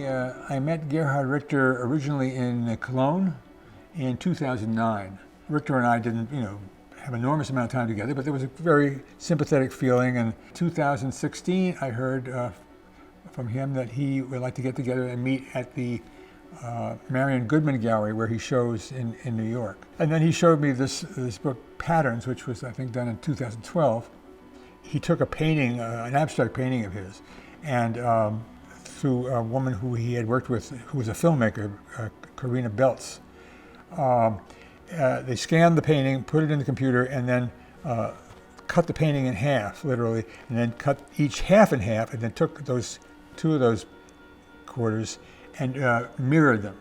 I met Gerhard Richter originally in Cologne in 2009. Richter and I didn't, have an enormous amount of time together, but there was a very sympathetic feeling. And 2016, I heard from him that he would like to get together and meet at the Marion Goodman Gallery, where he shows in New York. And then he showed me this book, Patterns, which was, I think, done in 2012. He took a painting, an abstract painting of his, and through a woman who he had worked with, who was a filmmaker, Corinna Belz. They scanned the painting, put it in the computer, and then cut the painting in half, literally, and then cut each half in half, and then took two of those quarters and mirrored them.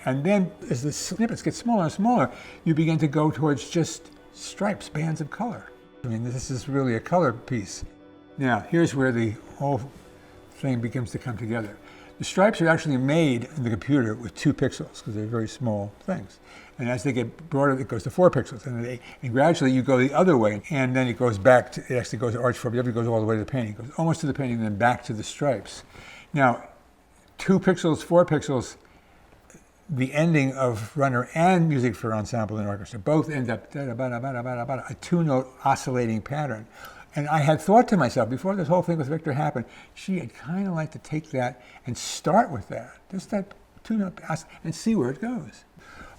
And then as the snippets get smaller and smaller, you begin to go towards just stripes, bands of color. I mean, this is really a color piece. Now, here's where the whole thing begins to come together. The stripes are actually made in the computer with 2 pixels because they're very small things. And as they get broader, it goes to 4 pixels. And gradually you go the other way, and then it goes back to, it actually goes to arch form, it goes all the way to the painting. It goes almost to the painting and then back to the stripes. Now, 2 pixels, 4 pixels, the ending of Runner and Music for Ensemble and Orchestra both end up a 2-note oscillating pattern. And I had thought to myself, before this whole thing with Richter happened, she had kind of like to take that and start with that, just that 2-note, and see where it goes.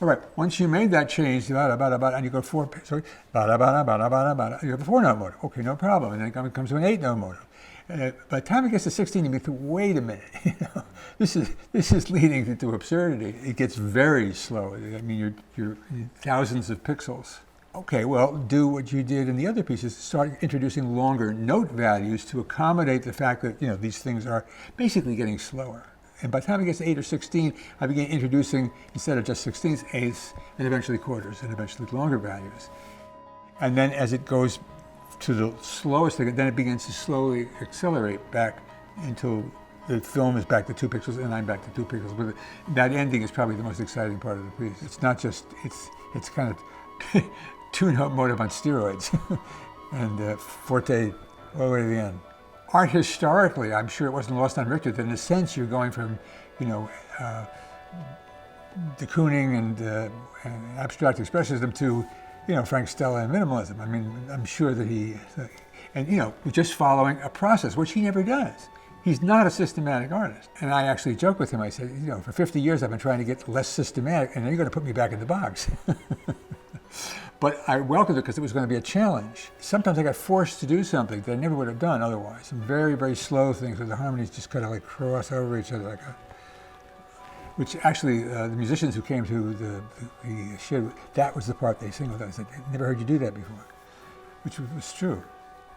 All right, once you made that change, and you go 4, sorry, you have a 4-note motive. Okay, no problem. And then it comes to an 8-note motive. By the time it gets to 16, you think, wait a minute, this is leading to absurdity. It gets very slow. I mean, you're in thousands of pixels. Okay, well, do what you did in the other pieces. Start introducing longer note values to accommodate the fact that these things are basically getting slower. And by the time it gets to 8 or 16, I begin introducing, instead of just 16ths, eighths, and eventually quarters, and eventually longer values. And then as it goes to the slowest thing, then it begins to slowly accelerate back until the film is back to 2 pixels and I'm back to 2 pixels. But that ending is probably the most exciting part of the piece. It's not just, it's kind of 2-note motive on steroids and forte all the way to the end. Art historically, I'm sure it wasn't lost on Richter that in a sense you're going from, de Kooning and abstract expressionism to Frank Stella and minimalism. I mean, I'm sure that just following a process, which he never does. He's not a systematic artist. And I actually joked with him, I said, for 50 years I've been trying to get less systematic, and then you're going to put me back in the box. But I welcomed it because it was going to be a challenge. Sometimes I got forced to do something that I never would have done otherwise. Some very, very slow things where the harmonies just kind of like cross over each other which actually, the musicians who came to the show, that was the part they sing with. I said, I never heard you do that before, which was true.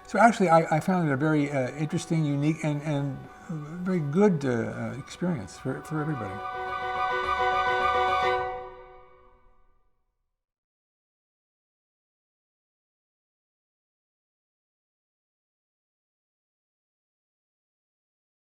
So actually, I found it a very interesting, unique, and very good experience for everybody.